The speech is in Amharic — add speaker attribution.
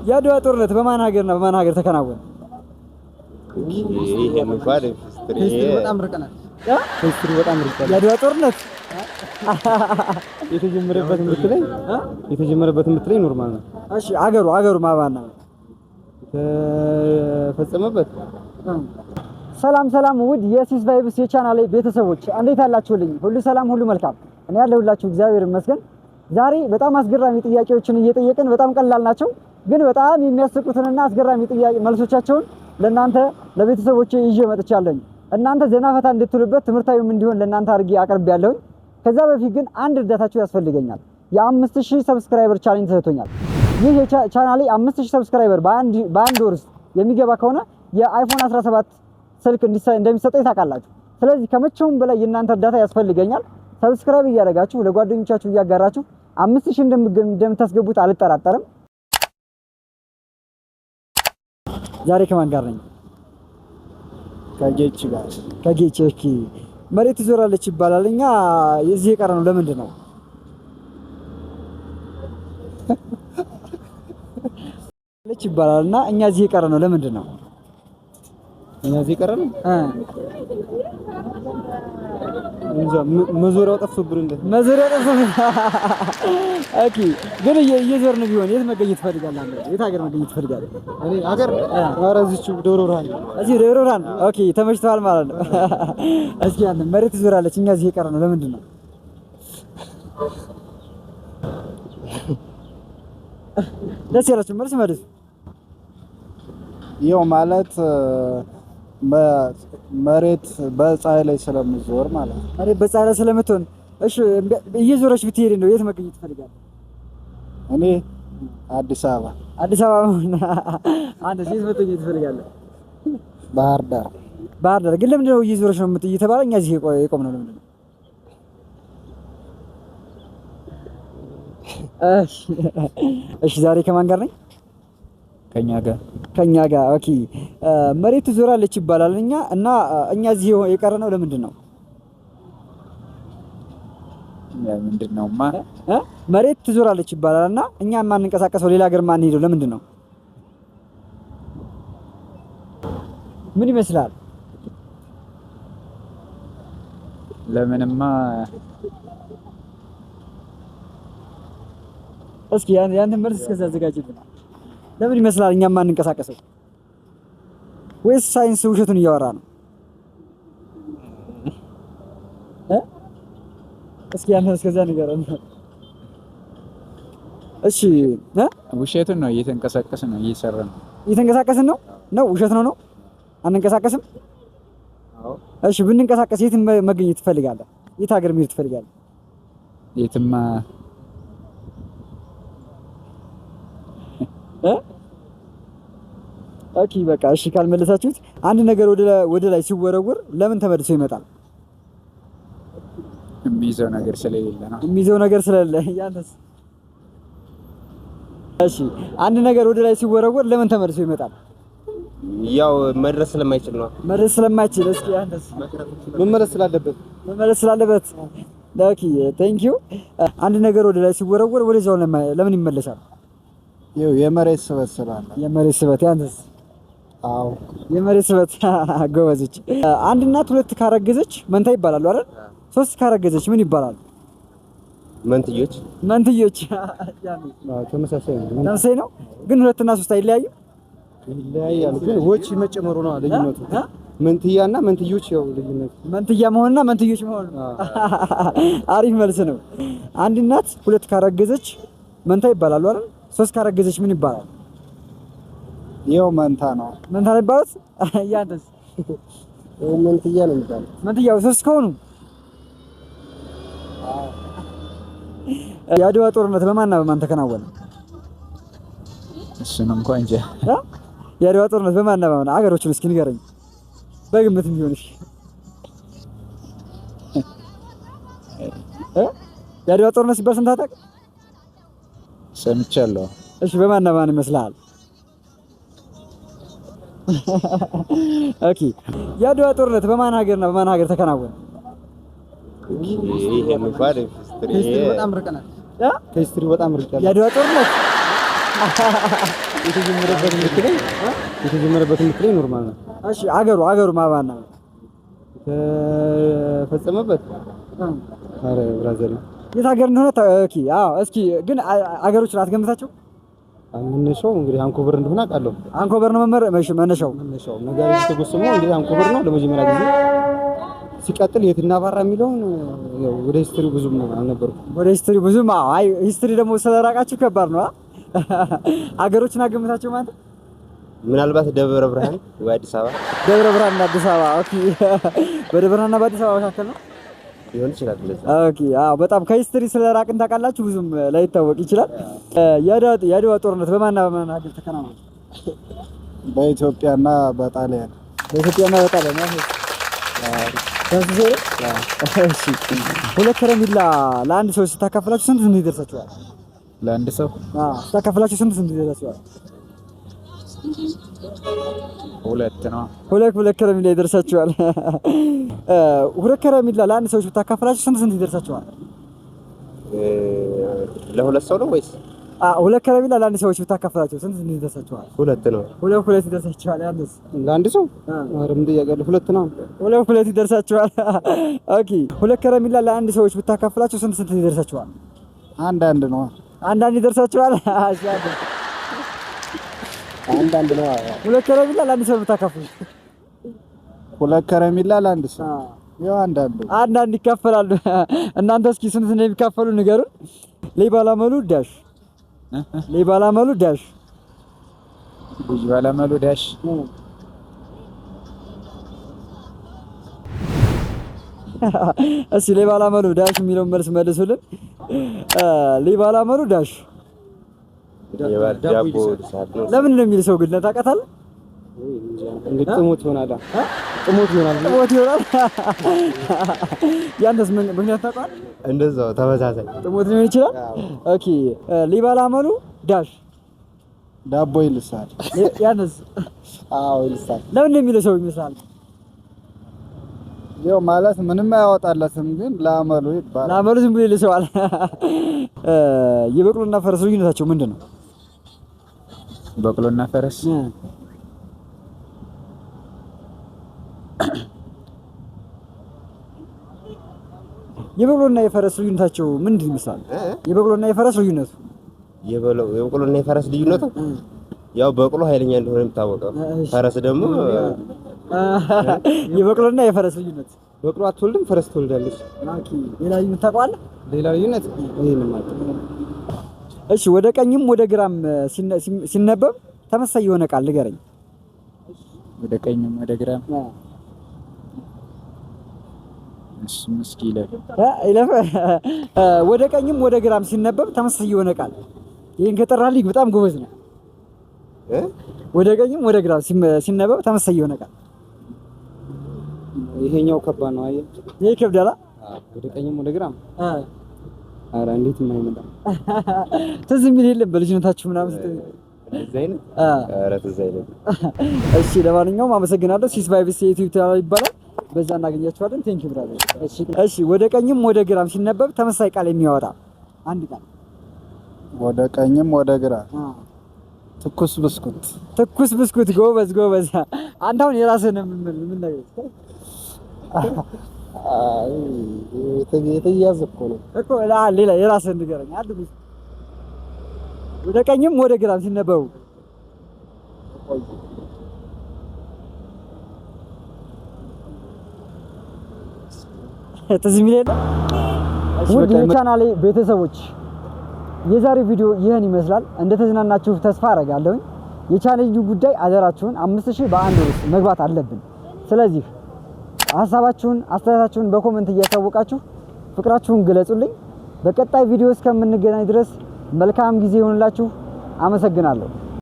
Speaker 1: የአድዋ ጦርነት በማን ሀገር ተከናወነ?
Speaker 2: ይሄ እንኳን ሂስትሪ በጣም ርቀናል።
Speaker 1: የአድዋ ጦርነት
Speaker 2: የተጀመረበት ምትለኝ ኖርማል ነው።
Speaker 1: እሺ አገሩ ማባና
Speaker 2: ተፈጸመበት።
Speaker 1: ሰላም ውድ የሲስ ቫይብስ የቻናሌ ቤተሰቦች እንዴት አላችሁልኝ? ሁሉ ሰላም ሁሉ መልካም። እኔ ያለሁላችሁ እግዚአብሔር ይመስገን። ዛሬ በጣም አስገራሚ ጥያቄዎችን እየጠየቅን በጣም ቀላል ናቸው፣ ግን በጣም የሚያስቁትንና አስገራሚ ጥያቄ መልሶቻቸውን ለእናንተ ለቤተሰቦቼ ይዤ መጥቻለሁ። እናንተ ዘና ፈታ እንድትሉበት ትምህርታዊም እንዲሆን ለእናንተ አድርጌ አቀርቤያለሁ። ከዛ በፊት ግን አንድ እርዳታችሁ ያስፈልገኛል። የ5000 ሰብስክራይበር ቻሌንጅ ተሰጥቶኛል። ይህ ቻናሌ 5000 ሰብስክራይበር በአንድ ወር ውስጥ የሚገባ ከሆነ የአይፎን 17 ስልክ እንደሚሰጠኝ ታውቃላችሁ። ስለዚህ ከመቼውም በላይ የእናንተ እርዳታ ያስፈልገኛል። ሰብስክራይብ እያደረጋችሁ ለጓደኞቻችሁ እያጋራችሁ 5000 እንደምታስገቡት አልጠራጠርም። ዛሬ ከማን ጋር ነኝ?
Speaker 2: ከጌች ጋር።
Speaker 1: ከጌች ኦኬ። መሬት ትዞራለች ይባላል። እኛ የዚህ የቀረ ነው ለምንድን ነው? ለች ይባላልና እኛ እዚህ የቀረ ነው ለምንድን ነው?
Speaker 2: እኛ እዚህ የቀረ ነው መዞሪያው ጠፍቶብን እንደ
Speaker 1: መዞሪያው ጠፍቶብን። ኦኬ ግን እየዞርን ቢሆን የት መገኘት ትፈልጋለህ? የት ሀገር መገኘት ትፈልጋለህ?
Speaker 2: እኔ ሀገር እዚህው ደብረ ብርሃን።
Speaker 1: እዚህ ደብረ ብርሃን። ኦኬ ተመችቷል ማለት ነው። እስኪ ያንን መሬት ትዞራለች እኛ እዚህ የቀረ ነው ለምንድን ነው? ደስ ያላችሁ መልስ መልሱ።
Speaker 2: ይኸው ማለት መሬት በፀሐይ ላይ ስለምትዞር ማለት ነው።
Speaker 1: መሬት በፀሐይ ላይ ስለምትሆን። እሺ እየዞረች ብትሄድ ነው የት መገኘት ትፈልጋለህ?
Speaker 2: እኔ አዲስ አበባ።
Speaker 1: አንተ የት መገኘት ትፈልጋለህ?
Speaker 2: ባህር ዳር።
Speaker 1: ግን ለምንድን ነው እየዞረች ነው እየተባለ እኛ እዚህ የቆምነው ለምንድን ነው? እሺ ዛሬ ከማን ጋር ነኝ? ከኛ ጋር ኦኬ። መሬት ትዞራለች ይባላል እኛ እዚህ የቀረነው ለምንድን ነው?
Speaker 2: ምንድነውማ
Speaker 1: መሬት ትዞራለች ይባላልና እኛ ማንንቀሳቀሰው ሌላ ሀገር ማን ሄደው ለምንድን ነው? ምን ይመስላል?
Speaker 2: ለምንማ
Speaker 1: እስኪ ያን መልስ እስከዛ አዘጋጅልኝ። ለምን ይመስላል እኛም ማንንቀሳቀሰው? ወይስ ሳይንስ ውሸቱን እያወራ ነው? እስኪ ያን እስከዛ ንገረን። እሺ
Speaker 2: ውሸቱን ነው። እየተንቀሳቀስን ነው፣
Speaker 1: እየተንቀሳቀስን ነው። ውሸት ነው አንንቀሳቀስም?
Speaker 2: አዎ።
Speaker 1: እሺ ብንንቀሳቀስ የት መገኘት ትፈልጋለህ? የት ሀገር መሄድ ትፈልጋለህ?
Speaker 2: የትማ
Speaker 1: ኦኬ በቃ እሺ ካልመለሳችሁት አንድ ነገር ወደ ላይ ሲወረወር ለምን ተመልሶ ይመጣል?
Speaker 2: የሚይዘው ነገር ስለሌለ ነው።
Speaker 1: የሚይዘው ነገር ስለሌለ። ያንተስ? እሺ አንድ ነገር ወደ ላይ ሲወረወር ለምን ተመልሶ ይመጣል?
Speaker 2: ያው መድረስ ስለማይችል ነው።
Speaker 1: መድረስ ስለማይችል። እስኪ ያንተስ? መመለስ ስላለበት። ኦኬ ቴንክ ዩ። አንድ ነገር ወደ ላይ ሲወረወር ወደዛው ለምን ይመለሳል?
Speaker 2: ይኸው የመሬት ስበት ስላለ።
Speaker 1: የመሬት ስበት። ያንተስ?
Speaker 2: አዎ
Speaker 1: የመሬት ስበት። ጎበዝች። አንድ እናት ሁለት ካረገዘች መንታ ይባላሉ አይደል? ሶስት ካረገዘች ምን ይባላሉ?
Speaker 2: መንትዮች።
Speaker 1: ተመሳሳይ ነው። ግን ሁለት እና ሶስት አይለያዩም?
Speaker 2: ይለያያሉ፣ ግን ወጪ መጨመሩ ነው ልዩነቱ። መንትያና መንትዮች ያው ልዩነቱ
Speaker 1: መንትያ መሆንና መንትዮች መሆን። አሪፍ መልስ ነው። አንድ እናት ሁለት ካረገዘች መንታ ይባላሉ አይደል? ሶስት ካረገዘች ምን ይባላል?
Speaker 2: ይኸው መንታ ነው
Speaker 1: ይባላል። ያንተስ?
Speaker 2: መንትያ ነው የሚባለው።
Speaker 1: መንትያው ሶስት ከሆኑ። የአድዋ ጦርነት በማን ተከናወነ?
Speaker 2: እሱን እንኳን እንጂ
Speaker 1: የአድዋ ጦርነት በማን አገሮችን እስኪ ንገረኝ በግምት ቢሆን። እሺ የአድዋ ጦርነት ሲባል ስንት አታውቅም?
Speaker 2: ሰምቻለሁ።
Speaker 1: እሺ በማን ይመስልሃል? ኦኬ የአድዋ ጦርነት በማን ሀገር ተከናወነ?
Speaker 2: ይሄ እንኳን ሂስትሪ በጣም ርቀናል።
Speaker 1: የአድዋ ጦርነት
Speaker 2: የተጀመረበት ምክንያት ኖርማል ነው።
Speaker 1: እሺ አገሩ ማባና
Speaker 2: ተፈጸመበት። አረ ብራዘር
Speaker 1: የት ሀገር እንደሆነ ኦኬ። አዎ እስኪ ግን አገሮችን አትገምታቸው።
Speaker 2: መነሻው እንግዲህ አንኮበር እንደሆነ አውቃለሁ።
Speaker 1: አንኮበር ነው መነሻው
Speaker 2: ነጋሪት ተጎስሞ እንግዲህ አንኮበር ነው ለመጀመሪያ ጊዜ። ሲቀጥል የትና ባራ የሚለውን ያው ወደ ሂስትሪ ብዙም አልነበርኩም።
Speaker 1: ወደ ሂስትሪ ብዙም አይ ሂስትሪ ደግሞ ስለራቃችሁ ከባድ ነው። አገሮችን አገምታቸው ማለት
Speaker 3: ምናልባት ደብረ ብርሃን ወይ አዲስ አበባ።
Speaker 1: ደብረ ብርሃን እና አዲስ አበባ ኦኬ። በደብረ ብርሃንና በአዲስ አበባ መካከል ነው
Speaker 3: ሊሆን ይችላል።
Speaker 1: ኦኬ አዎ በጣም ከሂስትሪ ስለራቅን ታውቃላችሁ ብዙም ላይታወቅ ይችላል። የአድዋ ጦርነት በማንና በማን ሀገር ተከናወነ?
Speaker 2: በኢትዮጵያና በጣሊያን።
Speaker 1: በኢትዮጵያና በጣሊያን ነው። እሺ ሁለት ከረሜላ ለአንድ ሰው ስታካፍላችሁ ስንት ይደርሳችኋል?
Speaker 2: ለአንድ ሰው
Speaker 1: ስታካፍላችሁ ስንት ይደርሳችኋል?
Speaker 2: ሁለት ነው።
Speaker 1: ሁለት ከረሜላ ይደርሳችኋል። ሁለት ከረሜላ ለአንድ ሰው ብታካፍላችሁ ስንት ይደርሳችኋል?
Speaker 3: ለሁለት ሰው ነው ወይስ?
Speaker 1: ሁለት ከረሜላ ለአንድ ሰው ብታካፍላችሁ ስንት ይደርሳችኋል?
Speaker 3: ሁለት ነው።
Speaker 1: ሁለት ይደርሳችኋል። ያንስ
Speaker 2: ለአንድ ሰው አረም እንደያቀለ ሁለት ነው።
Speaker 1: ሁለት ይደርሳችኋል። ኦኬ ሁለት ከረሜላ ለአንድ ሰው ብታካፍላችሁ ስንት ይደርሳችኋል?
Speaker 2: አንዳንድ ነው።
Speaker 1: አንዳንድ ይደርሳችኋል።
Speaker 3: አንዳንድ ነው።
Speaker 1: ሁለት ከረሜላ ለአንድ ሰው ብታካፍሉ
Speaker 2: ሁለት ከረሜላ ለአንድ ሰው ያው አንዳንድ ይካፈላሉ። እናንተ እስኪ ስንት እንደሚካፈሉ ንገሩን። ሌባላመሉ ዳሽ ሌባላመሉ ዳሽ ሌባላመሉ ዳሽ
Speaker 1: እሺ ሌባላመሉ ዳሽ የሚለውን መልስ መልሱልን። ሌባላመሉ ዳሽ
Speaker 3: ዳቦ
Speaker 1: ለምን ነው የሚል ሰው ግን ታውቃታለህ?
Speaker 2: እንግዲህ ጥሞት ይሆናል።
Speaker 1: ያንተስ ምን ምክንያት ታውቃለህ?
Speaker 3: እንደዛው ተመሳሳይ
Speaker 1: ጥሞት ሊሆን ይችላል። ኦኬ ሌባላመሉ ዳሽ
Speaker 2: ዳቦ ይልሳል።
Speaker 1: ያንተስ?
Speaker 2: አዎ ይልሳል።
Speaker 1: ለምን ነው የሚለው ሰው ይመስላል?
Speaker 2: ያው ማለት ምንም አያወጣለትም ግን ለአመሉ ይባላል።
Speaker 1: ለአመሉ ዝም ብሎ ይልሰዋል። የበቅሎና ፈረስ ልዩነታቸው ምንድን ነው?
Speaker 2: በቅሎና ፈረስ
Speaker 3: የበቅሎና የፈረስ ልዩነቱ ያው በቅሎ ኃይለኛ እንደሆነ የምታወቀው፣ ፈረስ ደግሞ
Speaker 1: የበቅሎና የፈረስ ልዩነት
Speaker 2: በቅሎ አትወልድም፣ ፈረስ ትወልዳለች።
Speaker 1: ኦኬ ሌላ ልዩነት ታውቃለህ?
Speaker 2: ሌላ ልዩነት ይሄን ማለት
Speaker 1: እሺ ወደ ቀኝም ወደ ግራም ሲነበብ ተመሳሳይ የሆነ ቃል ንገረኝ።
Speaker 2: ወደ ቀኝም ወደ ግራም ምስኪ
Speaker 1: ወደ ቀኝም ወደ ግራም ሲነበብ ተመሳሳይ የሆነ ቃል ይሄን ከጠራልኝ በጣም ጎበዝ ነው። ወደ ቀኝም ወደ ግራም ሲነበብ ተመሳሳይ የሆነ ቃል
Speaker 2: ይሄኛው ከባድ ነው። አየህ
Speaker 1: ይሄ ከብዳላ።
Speaker 2: ወደ ቀኝም ወደ ግራም ኧረ እንዴት የማይመጣ
Speaker 1: ትዝ የሚል የለም በልጅነታችሁ ምናምን
Speaker 3: ዲዛይን ኧረ ትዝ አይልም።
Speaker 1: እሺ ለማንኛውም አመሰግናለሁ። ሲስቫይቭስ ዩቲዩብ ቻናል ይባላል፣ በዛ እናገኛችኋለን። ቴንክ ዩ ብራዘር። እሺ ወደ ቀኝም ወደ ግራም ሲነበብ ተመሳሳይ ቃል የሚያወጣ አንድ ቃል።
Speaker 2: ወደ ቀኝም ወደ ግራ ትኩስ ብስኩት። ጎበዝ። አንተ አሁን የራስህን ምን ነገር የተያዘ እኮ ነው
Speaker 1: እኮ ሌላ የራስህን ንገረኝ። አንድ ወደ ቀኝም ወደ ግራም ሲነበቡ ትዝ የሚል የለም። ውድ የቻናሌ ቤተሰቦች የዛሬው ቪዲዮ ይህን ይመስላል። እንደተዝናናችሁ ተስፋ አደርጋለሁ። የቻሌንጁ ጉዳይ አደራችሁን 5000 በአንድ ወር ውስጥ መግባት አለብን። ስለዚህ ሀሳባችሁን አስተያየታችሁን በኮሜንት እያሳወቃችሁ ፍቅራችሁን ግለጹልኝ። በቀጣይ ቪዲዮ እስከምንገናኝ ድረስ መልካም ጊዜ ይሁንላችሁ። አመሰግናለሁ።